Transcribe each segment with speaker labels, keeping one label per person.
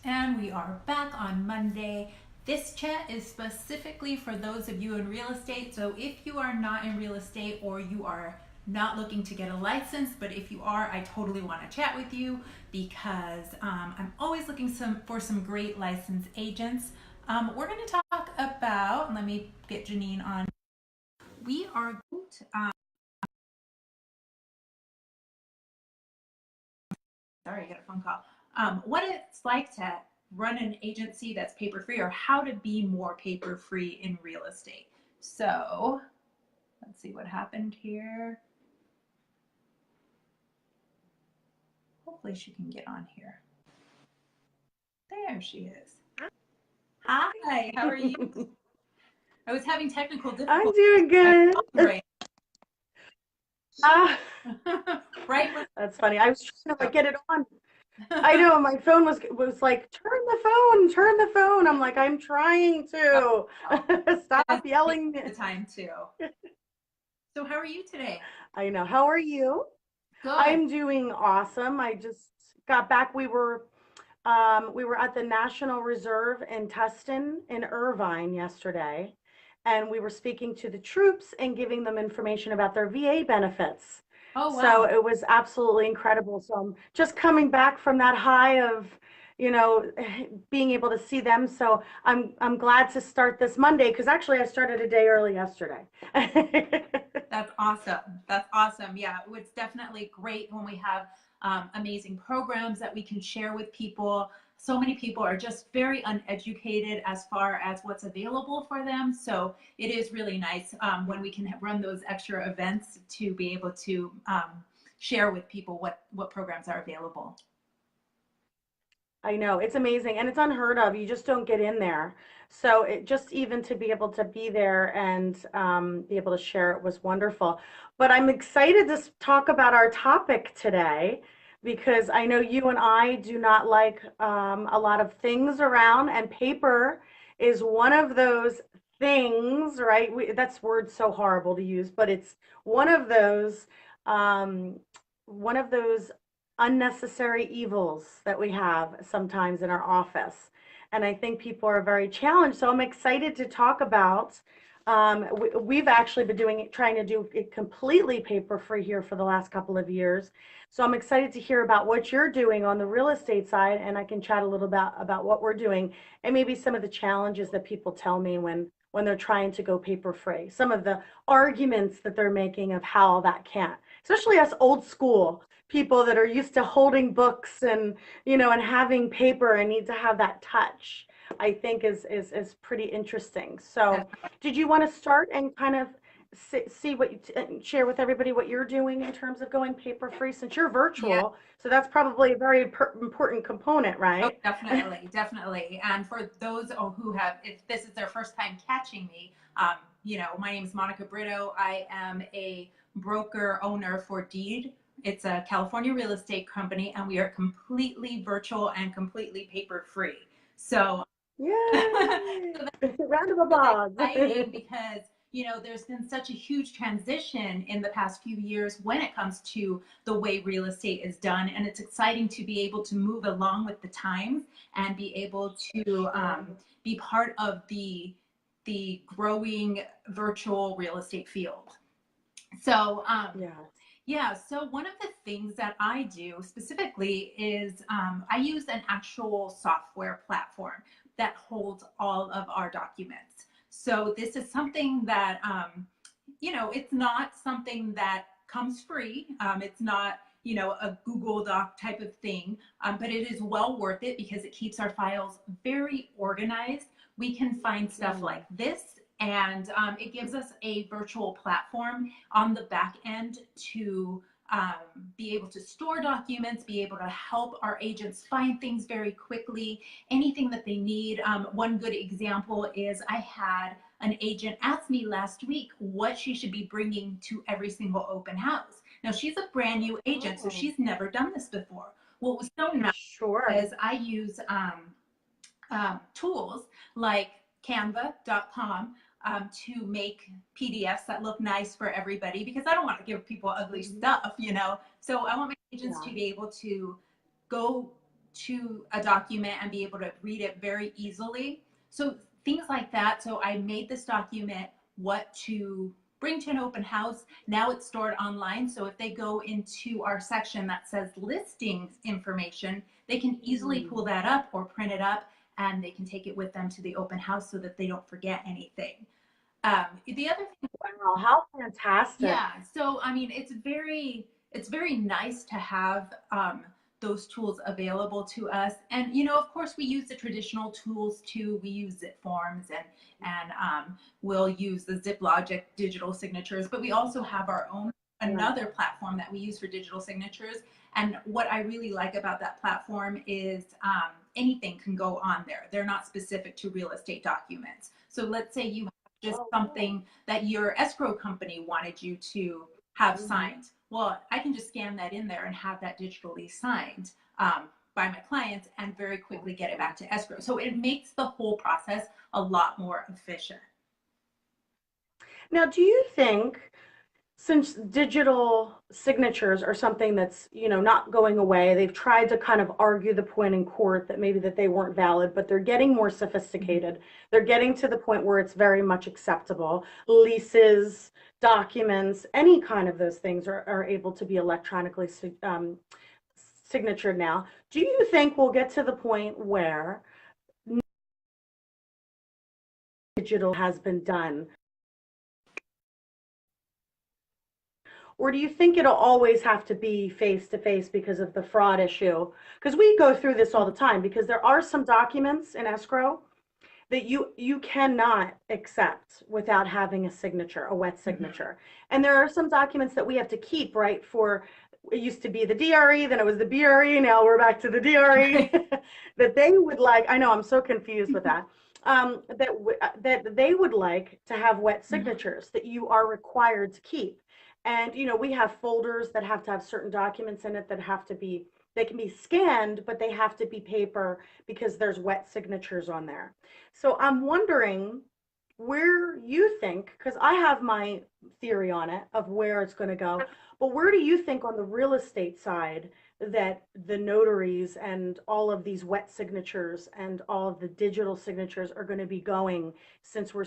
Speaker 1: And we are back on Monday. This chat is specifically for those of you in real estate. So if you are not in real estate or you are not looking to get a license, but if you are, I totally want to chat with you because I'm always looking for some great licensed agents. We're going to talk about, let me get Janine on. We are going to, sorry, I got a phone call. What it's like to run an agency that's paper free or how to be more paper free in real estate. So let's see what happened here. Hopefully she can get on here. There she is. Hi, how are you? I was having technical
Speaker 2: I'm
Speaker 1: difficulties.
Speaker 2: doing good.
Speaker 1: Right.
Speaker 2: Ah,
Speaker 1: Right when
Speaker 2: that's funny. I was trying to like get it on. I know my phone was like, turn the phone. I'm like, I'm trying to.
Speaker 1: this
Speaker 2: Stop
Speaker 1: is
Speaker 2: yelling.
Speaker 1: the time too. So how are you today?
Speaker 2: I know. How are you?
Speaker 1: Good.
Speaker 2: I'm doing awesome. I just got back. We were at the National Reserve in Tustin in Irvine yesterday, and we were speaking to the troops and giving them information about their VA benefits.
Speaker 1: Oh
Speaker 2: So
Speaker 1: wow.
Speaker 2: it was absolutely incredible. So I'm just coming back from that high of, you know, being able to see them. So I'm glad to start this Monday because actually I started a day early yesterday.
Speaker 1: That's awesome. That's awesome. Yeah, it's definitely great when we have amazing programs that we can share with people. So many people are just very uneducated as far as what's available for them. So it is really nice when we can run those extra events to be able to share with people what programs are available.
Speaker 2: I know it's amazing and it's unheard of. You just don't get in there. So it just even to be able to be there and be able to share it was wonderful. But I'm excited to talk about our topic today because I know you and I do not like a lot of things around, and paper is one of those things, right? That's word so horrible to use, but it's one of those um, one of those unnecessary evils that we have sometimes in our office. And I think people are very challenged. So I'm excited to talk about. We've actually been trying to do it completely paper free here for the last couple of years. So I'm excited to hear about what you're doing on the real estate side, and I can chat a little about what we're doing and maybe some of the challenges that people tell me when they're trying to go paper free. Some of the arguments that they're making of how that can't, especially us old school people that are used to holding books and and having paper and need to have that touch. I think is pretty interesting. So did you want to start and kind of see what share with everybody what you're doing in terms of going paper free, since you're
Speaker 1: Yeah.
Speaker 2: virtual, so that's probably a very important component,
Speaker 1: Oh,
Speaker 2: right?
Speaker 1: definitely, definitely. And for those who have, if this is their first time catching me, my name is Monica Brito. I am a broker owner for Deed. It's a California real estate company, and we are completely virtual and completely paper free. So
Speaker 2: Yay.
Speaker 1: so
Speaker 2: Round of
Speaker 1: really
Speaker 2: applause.
Speaker 1: exciting because there's been such a huge transition in the past few years when it comes to the way real estate is done, and it's exciting to be able to move along with the times and be able to
Speaker 2: Sure.
Speaker 1: be part of the growing virtual real estate field. So
Speaker 2: Yes.
Speaker 1: yeah, so one of the things that I do specifically is I use an actual software platform that holds all of our documents. So this is something that, it's not something that comes free. It's not, a Google Doc type of thing, but it is well worth it because it keeps our files very organized. We can find stuff
Speaker 2: Mm.
Speaker 1: like this, and it gives us a virtual platform on the back end to be able to store documents, be able to help our agents find things very quickly, anything that they need. One good example is I had an agent ask me last week what she should be bringing to every single open house. Now, she's a brand new agent, so
Speaker 2: Oh,
Speaker 1: she's never done this before. What was so nice
Speaker 2: sure.
Speaker 1: is I use tools like canva.com to make PDFs that look nice for everybody because I don't want to give people ugly
Speaker 2: Mhm.
Speaker 1: stuff. So I want my agents to
Speaker 2: Yeah.
Speaker 1: be able to go to a document and be able to read it very easily. So things like that. So I made this document what to bring to an open house. Now it's stored online. So if they go into our section that says listings information, they can easily pull that up or print it up, and they can take it with them to the open house so that they don't forget anything. The other thing,
Speaker 2: Wow, how fantastic.
Speaker 1: yeah. So I mean, it's very nice to have those tools available to us. And of course, we use the traditional tools too. We use zip forms and we'll use the ZipLogic digital signatures. But we also have our own another platform that we use for digital signatures. And what I really like about that platform is anything can go on there. They're not specific to real estate documents. So let's say you just something that your escrow company wanted you to have signed. Well, I can just scan that in there and have that digitally signed by my clients and very quickly get it back to escrow. So it makes the whole process a lot more efficient.
Speaker 2: Now, do you think, since digital signatures are something that's, not going away, they've tried to kind of argue the point in court that maybe that they weren't valid, but they're getting more sophisticated. They're getting to the point where it's very much acceptable. Leases, documents, any kind of those things are able to be electronically signatured now. Do you think we'll get to the point where digital has been done? Or do you think it'll always have to be face to face because of the fraud issue? Because we go through this all the time, because there are some documents in escrow that you cannot accept without having a signature, a wet signature. And there are some documents that we have to keep, right? For it used to be the DRE, then it was the BRE, now we're back to the DRE. That they would like, I know I'm so confused with that. That they would like to have wet signatures that you are required to keep. And we have folders that have to have certain documents in it that have to be, they can be scanned, but they have to be paper because there's wet signatures on there. So I'm wondering where you think, because I have my theory on it of where it's going to go, but where do you think on the real estate side that the notaries and all of these wet signatures and all of the digital signatures are going to be going, since we're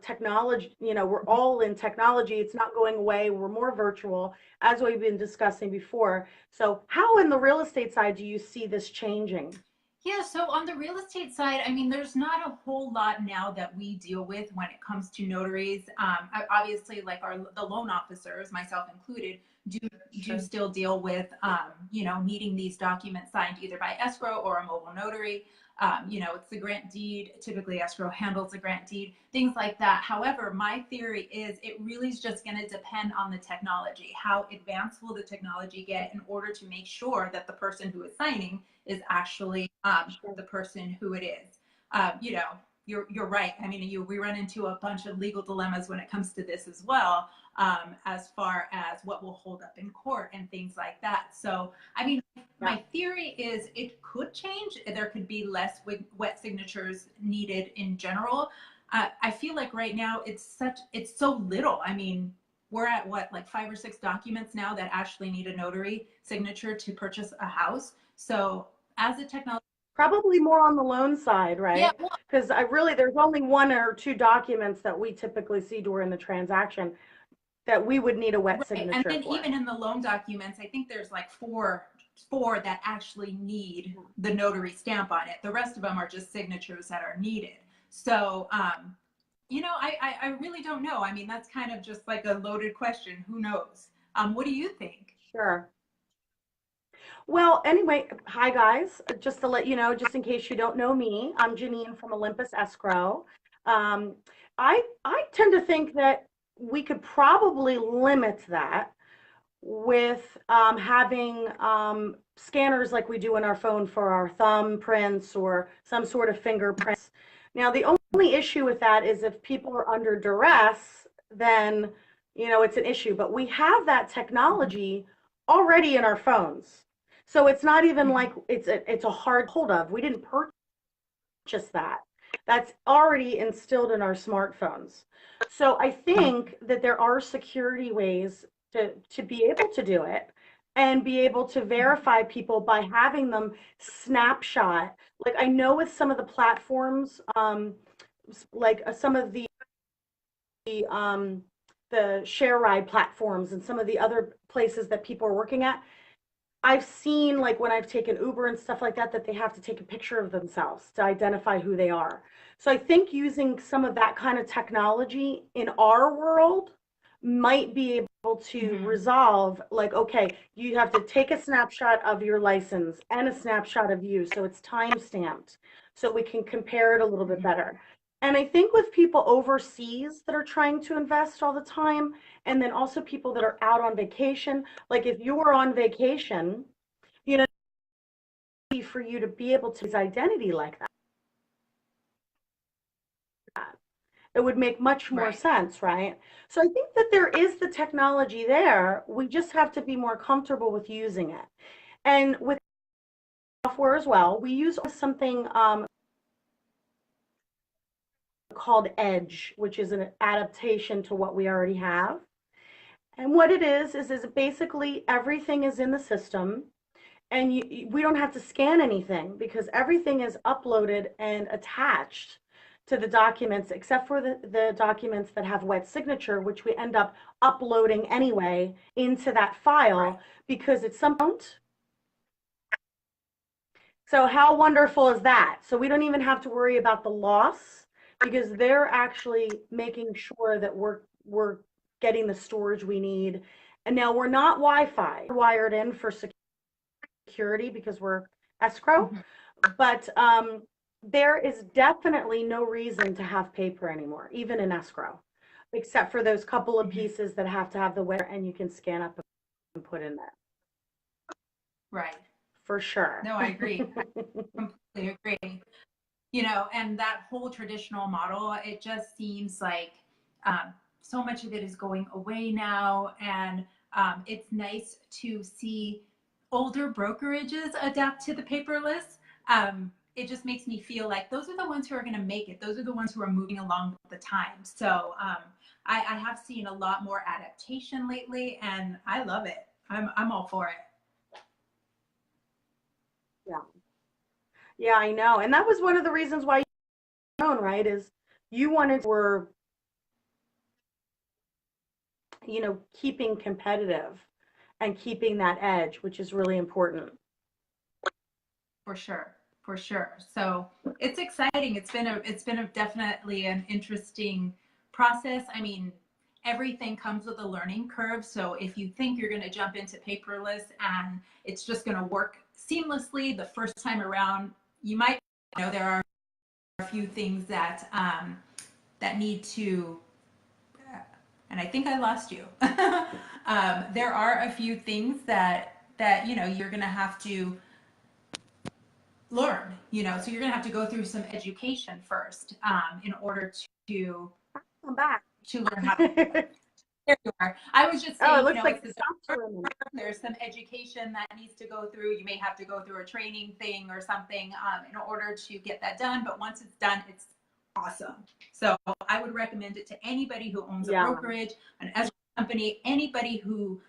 Speaker 2: technology, we're all in technology, it's not going away, we're more virtual, as we've been discussing before. So how in the real estate side do you see this changing?
Speaker 1: Yeah, so on the real estate side, I mean, there's not a whole lot now that we deal with when it comes to notaries. Obviously, like the loan officers, myself included, do still deal with, needing these documents signed either by escrow or a mobile notary. It's the grant deed. Typically, escrow handles the grant deed, things like that. However, my theory is it really is just going to depend on the technology. How advanced will the technology get in order to make sure that the person who is signing is actually the person who it is? You're right. I mean, we run into a bunch of legal dilemmas when it comes to this as well, as far as what will hold up in court and things like that. So, I mean, my theory is it could change. There could be less wet signatures needed in general. I feel like right now it's so little. I mean, we're at what, like 5 or 6 documents now that actually need a notary signature to purchase a house. So as the technology,
Speaker 2: Probably more on the loan side,
Speaker 1: yeah,
Speaker 2: right?
Speaker 1: well,
Speaker 2: Because there's only 1 or 2 documents that we typically see during the transaction that we would need a wet
Speaker 1: right. And
Speaker 2: signature
Speaker 1: then
Speaker 2: for.
Speaker 1: even in the loan documents, I think there's like four that actually need the notary stamp on it. The rest of them are just signatures that are needed. So, I really don't know. I mean, that's kind of just like a loaded question. Who knows? What do you think?
Speaker 2: Sure. Well, anyway, hi guys. Just to let you know, just in case you don't know me, I'm Janine from Olympus Escrow. Um, I tend to think that we could probably limit that with having scanners like we do in our phone for our thumbprints or some sort of fingerprints. Now, the only issue with that is if people are under duress, then it's an issue. But we have that technology already in our phones, so it's not even like it's a hard hold of. We didn't purchase that. That's already instilled in our smartphones. So I think that there are security ways to be able to do it. and be able to verify people by having them snapshot. Like I know with some of the platforms, like some of um, the share ride platforms and some of the other places that people are working at, I've seen like when I've taken Uber and stuff like that, that they have to take a picture of themselves to identify who they are. So I think using some of that kind of technology in our world might be able to
Speaker 1: Mm-hmm.
Speaker 2: resolve like, okay, you have to take a snapshot of your license and a snapshot of you. So it's time stamped so we can compare it a little bit
Speaker 1: Mm-hmm.
Speaker 2: better. And I think with people overseas that are trying to invest all the time, and then also people that are out on vacation, like if you were on vacation, you know, for you to be able to use identity like that, it would make much more
Speaker 1: Right.
Speaker 2: sense, right? So I think that there is the technology there. We just have to be more comfortable with using it. And with software as well, we use something called Edge, which is an adaptation to what we already have. And what it is basically everything is in the system, and we don't have to scan anything because everything is uploaded and attached to the documents, except for the documents that have wet signature, which we end up uploading anyway into that
Speaker 1: Right.
Speaker 2: file because it's some. So how wonderful is that? So we don't even have to worry about the loss because they're actually making sure that we're getting the storage we need. And now we're not Wi-Fi wired in for security because we're escrow,
Speaker 1: Mm-hmm.
Speaker 2: but there is definitely no reason to have paper anymore, even in escrow, except for those couple of
Speaker 1: Mm-hmm.
Speaker 2: pieces that have to have the where and you can scan up and put in there
Speaker 1: Right.
Speaker 2: for sure.
Speaker 1: No, I agree. I completely agree. And that whole traditional model, it just seems like so much of it is going away now. And it's nice to see older brokerages adapt to the paperless. It just makes me feel like those are the ones who are going to make it. Those are the ones who are moving along with the time. So I have seen a lot more adaptation lately, and I love it. I'm all for it.
Speaker 2: Yeah. Yeah, I know. And that was one of the reasons why you own, right? Is you wanted were, keeping competitive and keeping that edge, which is really important.
Speaker 1: For sure, for sure. So it's exciting. It's been a definitely an interesting process. I mean, everything comes with a learning curve. So if you think you're going to jump into paperless and it's just going to work seamlessly the first time around, you might there are a few things that need to. And I think I lost you. There are a few things that you're going to have to learn, so you're going to have to go through some education first in order to
Speaker 2: I'm back.
Speaker 1: to learn how to do it.
Speaker 2: Oh,
Speaker 1: There you are. I was just
Speaker 2: it
Speaker 1: saying,
Speaker 2: looks like
Speaker 1: it's
Speaker 2: you
Speaker 1: the
Speaker 2: stopped for a minute.
Speaker 1: there's some education that needs to go through. You may have to go through a training thing or something in order to get that done, but once it's done, it's awesome. So I would recommend it to anybody who owns a
Speaker 2: Yeah.
Speaker 1: brokerage, an escrow company, anybody who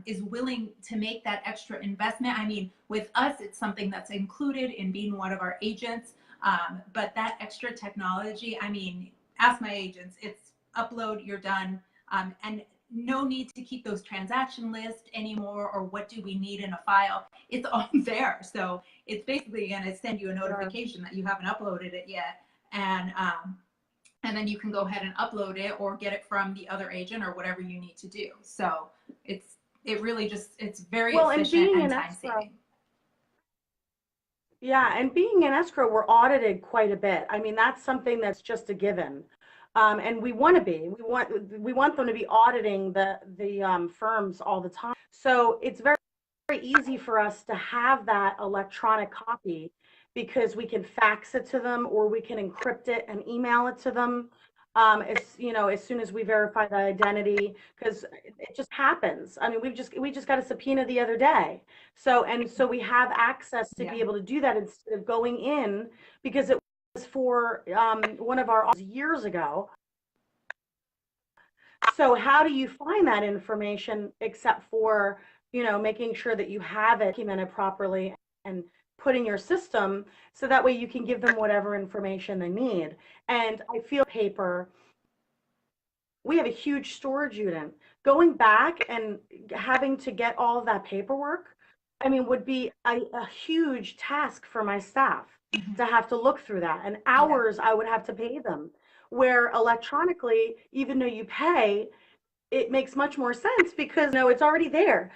Speaker 1: is willing to make that extra investment. I mean, with us, it's something that's included in being one of our agents, but that extra technology, I mean, ask my agents, it's upload, you're done. And no need to keep those transaction lists anymore, or what do we need in a file. It's all there. So it's basically going to send you a
Speaker 2: Sure.
Speaker 1: notification that you haven't uploaded it yet. And then you can go ahead and upload it or get it from the other agent or whatever you need to do. So it really just, it's very
Speaker 2: Well, and
Speaker 1: efficient
Speaker 2: being
Speaker 1: and
Speaker 2: in
Speaker 1: time
Speaker 2: escrow,
Speaker 1: saving.
Speaker 2: yeah, and being in escrow, we're audited quite a bit. I mean, that's something that's just a given. And we want to be. We want them to be auditing the firms all the time. So it's very easy for us to have that electronic copy because we can fax it to them or we can encrypt it and email it to them. As soon as we verify the identity, because it just happens. I mean, we just got a subpoena the other day. So we have access to
Speaker 1: Yeah.
Speaker 2: be able to do that instead of going in because it was for one of our years ago. So how do you find that information except for, making sure that you have it documented properly and put in your system so that way you can give them whatever information they need. And I feel paper, we have a huge storage unit. Going back and having to get all of that paperwork, I mean, would be a huge task for my staff to have to look through that, and
Speaker 1: Yeah.
Speaker 2: hours I would have to pay them. Where electronically, even though you pay, it makes much more sense because no, it's already there.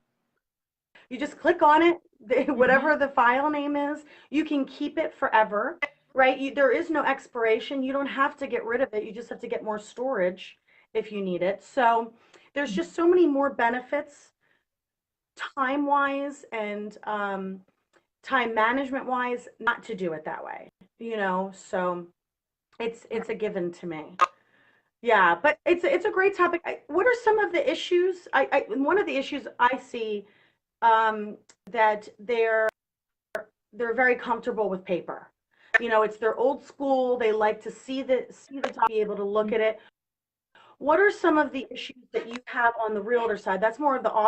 Speaker 2: You just click on it,
Speaker 1: Mhm.
Speaker 2: whatever the file name is, you can keep it forever, right? There is no expiration. You don't have to get rid of it. You just have to get more storage if you need it. So there's just so many more benefits time wise and time management wise not to do it that way, so it's a given to me. Yeah, but it's a great topic. What are some of the issues? One of the issues I see, that they're very comfortable with paper. It's their old school. They like to see the top, be able to look at it. What are some of the issues that you have on the realtor side? That's more of the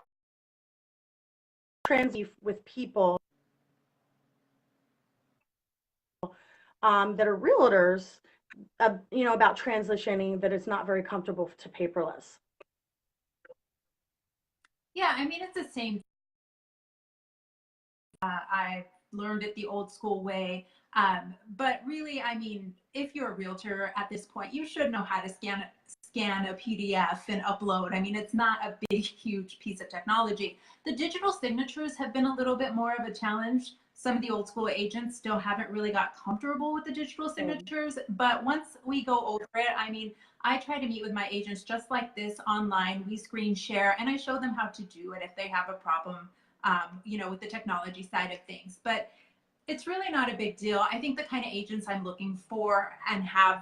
Speaker 2: trends with people, that are realtors, about transitioning, that it's not very comfortable to paperless.
Speaker 1: Yeah, I mean, it's the same. I learned it the old school way. But really, I mean, if you're a realtor at this point, you should know how to scan a PDF and upload. I mean, it's not a big, huge piece of technology. The digital signatures have been a little bit more of a challenge. Some of the old school agents still haven't really got comfortable with the digital signatures. But once we go over it, I mean, I try to meet with my agents just like this online. We screen share and I show them how to do it if they have a problem, with the technology side of things. But it's really not a big deal. I think the kind of agents I'm looking for and have,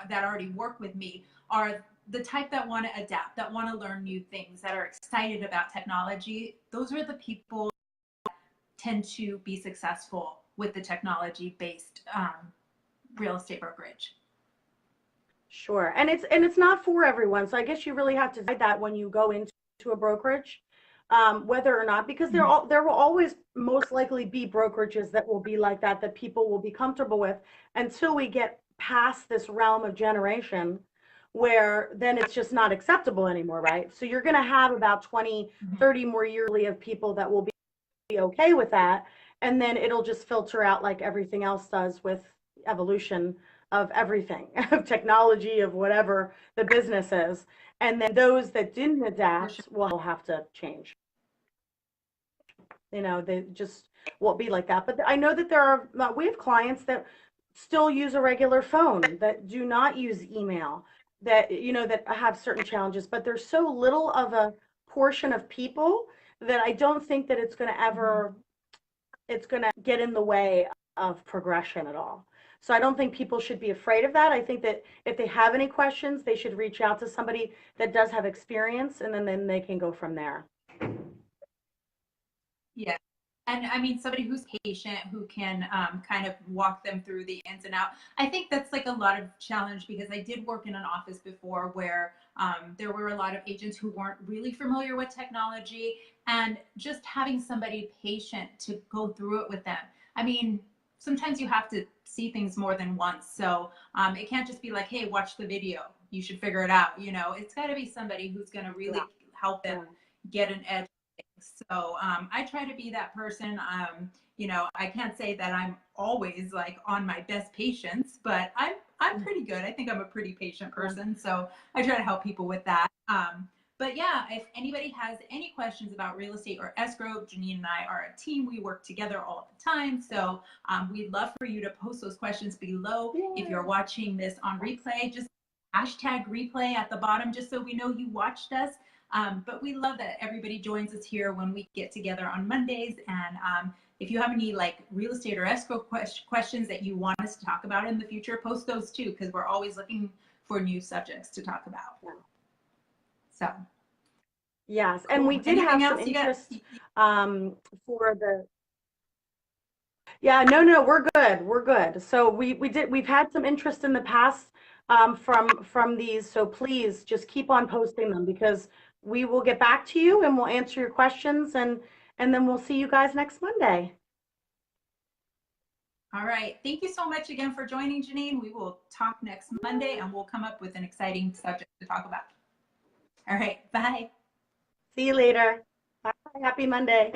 Speaker 1: that already work with me are the type that want to adapt, that want to learn new things, that are excited about technology. Those are the people that tend to be successful with the technology based real estate brokerage.
Speaker 2: Sure. And it's not for everyone. So I guess you really have to decide that when you go into a brokerage, whether or not, because there will always most likely be brokerages that will be like that people will be comfortable with until we get past this realm of generation where then it's just not acceptable anymore, right? So you're going to have about 20, 30 more yearly of people that will be okay with that. And then it'll just filter out like everything else does with evolution of everything, of technology, of whatever the business is. And then those that didn't
Speaker 1: For sure.
Speaker 2: adapt will have to change. They just won't be like that. But I know that we have clients that still use a regular phone, that do not use email, that have certain challenges, but there's so little of a portion of people that I don't think that it's going to get in the way of progression at all. So I don't think people should be afraid of that. I think that if they have any questions, they should reach out to somebody that does have experience, and then they can go from there.
Speaker 1: Yeah. And I mean, somebody who's patient, who can kind of walk them through the ins and out. I think that's like a lot of challenge because I did work in an office before where there were a lot of agents who weren't really familiar with technology, and just having somebody patient to go through it with them. I mean, sometimes you have to see things more than once. So it can't just be like, hey, watch the video. You should figure it out. It's got to be somebody who's going to really help them get an edge. So I try to be that person. I can't say that I'm always like on my best patience, but I'm pretty good. I think I'm a pretty patient person, so I try to help people with that. But yeah, if anybody has any questions about real estate or escrow, Janine and I are a team. We work together all the time. So we'd love for you to post those questions below. If you're watching this on replay, just hashtag replay at the bottom, just so we know you watched us. But we love that everybody joins us here when we get together on Mondays. And if you have any like real estate or escrow questions that you want us to talk about in the future, post those too, because we're always looking for new subjects to talk about. So.
Speaker 2: Yes, and
Speaker 1: cool.
Speaker 2: we did
Speaker 1: Anything
Speaker 2: have some
Speaker 1: else
Speaker 2: interest for the. Yeah, no, we're good. We're good. So we've had some interest in the past, from these. So please just keep on posting them because we will get back to you and we'll answer your questions, and then we'll see you guys next Monday.
Speaker 1: All right. Thank you so much again for joining, Janine. We will talk next Monday and we'll come up with an exciting subject to talk about. All right. Bye.
Speaker 2: See you later. Bye. Happy Monday.